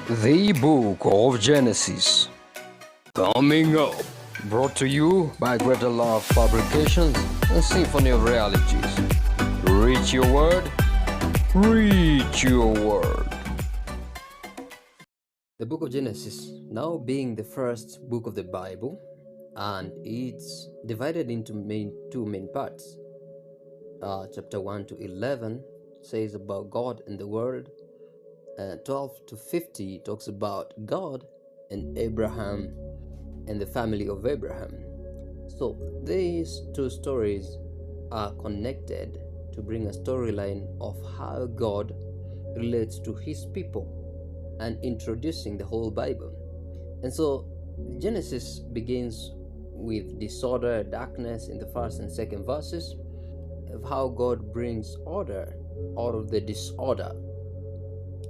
The Book of Genesis. Coming up. Brought to you by GreaterLove Fabrications and Symphony of Realities. Reach your word. Reach your word. The book of Genesis, now being the first book of the Bible, and it's divided into two main parts. Chapter 1 to 11 says about God and the world. 12 to 50 talks about God and Abraham and the family of Abraham. So these two stories are connected to bring a storyline of how God relates to his people and introducing the whole Bible. And so Genesis begins with disorder, darkness in the first and second verses, of how God brings order out of the disorder.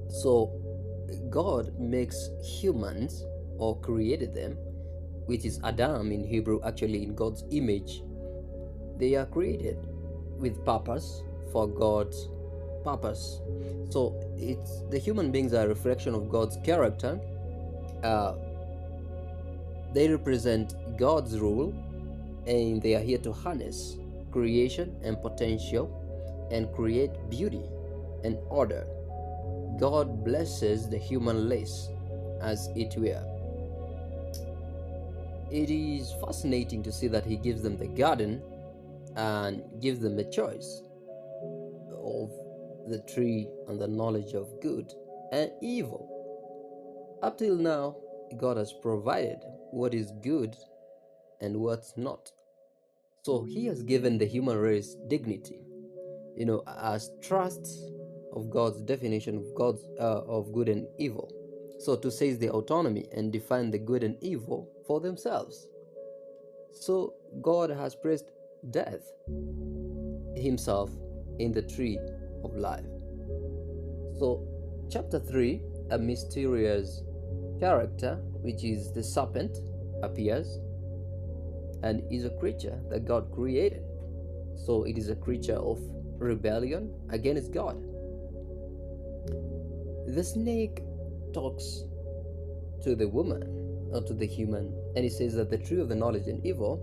So God makes humans, or created them, which is Adam in Hebrew, actually in God's image. They are created with purpose, for God's purpose. So it's the human beings are a reflection of God's character. They represent God's rule, and they are here to harness creation and potential and create beauty and order. God blesses the human race as it were. It is fascinating to see that he gives them the garden and gives them a choice of the tree and the knowledge of good and evil. Up till now, God has provided what is good and what's not. So he has given the human race dignity, as trusts of God's definition of good and evil. So to seize the autonomy and define the good and evil for themselves. So God has placed death himself in the tree of life. So chapter 3, a mysterious character, which is the serpent, appears and is a creature that God created. So it is a creature of rebellion against God. The snake talks to the woman, or to the human, and he says that the tree of the knowledge and evil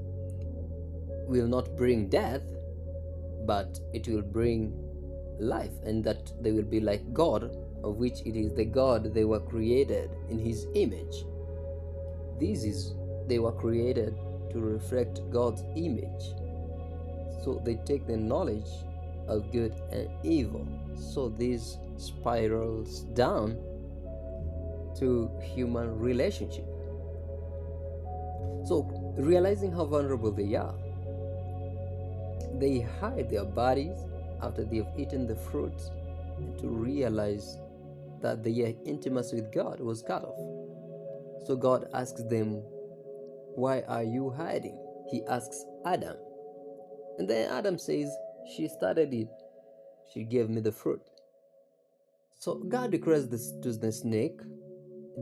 will not bring death, but it will bring life, and that they will be like God, of which it is the God they were created in his image. They were created to reflect God's image. So they take the knowledge of good and evil. So this spirals down to human relationship. So realizing how vulnerable they are, they hide their bodies after they have eaten the fruit, to realize that their intimacy with God was cut off. So God asks them, "Why are you hiding?" He asks Adam. And then Adam says, "She started it. She gave me the fruit." So God declares this to the snake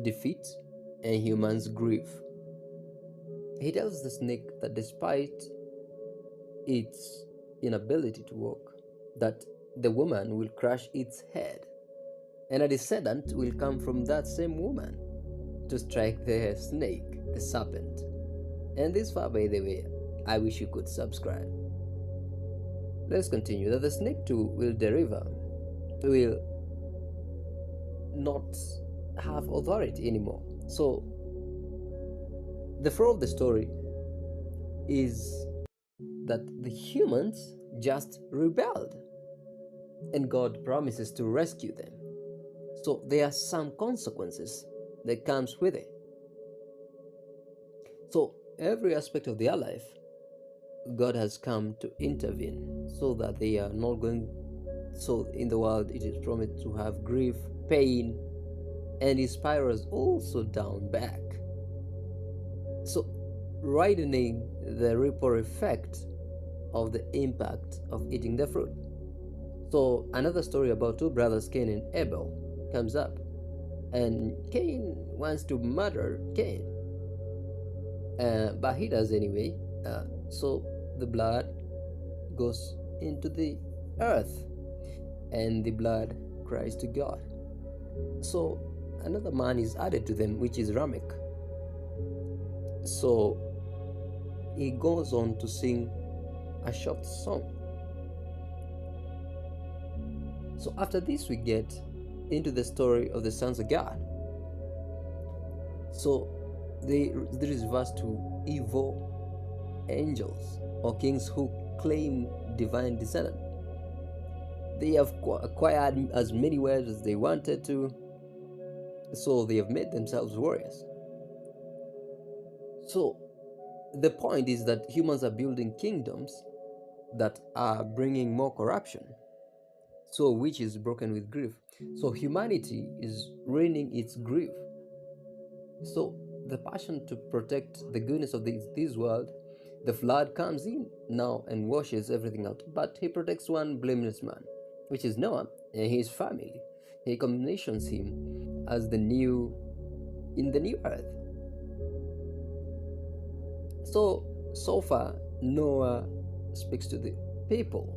defeat and humans grief. He tells the snake that despite its inability to walk, that the woman will crush its head, and a descendant will come from that same woman to strike the snake, the serpent. And this far, by the way, I wish you could subscribe. Let's continue. That the snake too will not have authority anymore. So the flow of the story is that the humans just rebelled, and God promises to rescue them. So there are some consequences that comes with it. So every aspect of their life, God has come to intervene so that they are not going. So in the world, it is promised to have grief, pain, and it spirals also down back. So widening the ripple effect of the impact of eating the fruit. So another story about two brothers, Cain and Abel, comes up, and Cain wants to murder Cain, but he does anyway. So the blood goes into the earth, and the blood cries to God. So another man is added to them, which is Ramek. So he goes on to sing a short song. So after this, we get into the story of the sons of God. So there is verse 2: evil angels or kings who claim divine descent. They have acquired as many wives as they wanted to, so they have made themselves warriors. So the point is that humans are building kingdoms that are bringing more corruption, so which is broken with grief. So humanity is reigning its grief. So the passion to protect the goodness of this world, the flood comes in now and washes everything out. But he protects one blameless man, which is Noah and his family. He commissions him as in the new earth. So far, Noah speaks to the people,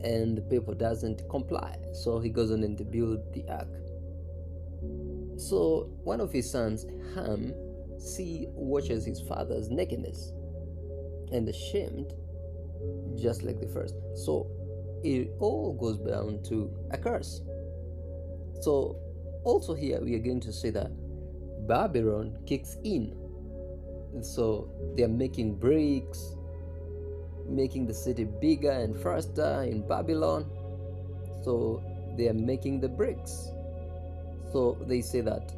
and the people doesn't comply. So he goes on and to build the ark. So one of his sons, Ham, watches his father's nakedness and ashamed, just like the first. So it all goes down to a curse. So also here we are going to see that Babylon kicks in. So they are making bricks, making the city bigger and faster in Babylon. So they are making the bricks. So they say that,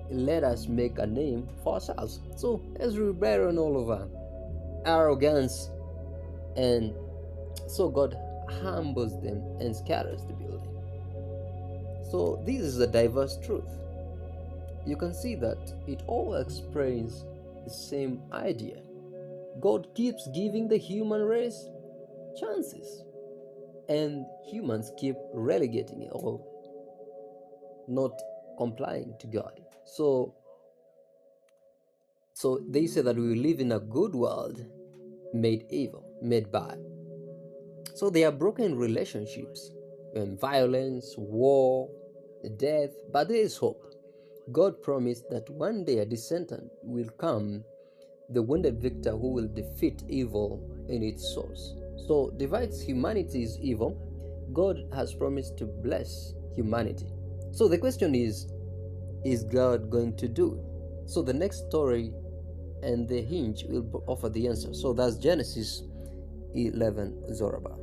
let us make a name for ourselves. So as we burn all over arrogance, and so God humbles them and scatters the building. So this is a diverse truth. You can see that it all explains the same idea. God keeps giving the human race chances, and humans keep relegating it all, not complying to God. So they say that we live in a good world made evil, made bad. So there are broken relationships and violence, war, death, but there is hope. God promised that one day a descendant will come, the wounded victor who will defeat evil in its source. So divides humanity is evil. God has promised to bless humanity. So the question is God going to do it? So the next story and the hinge will offer the answer. So that's Genesis 11 Zorobah.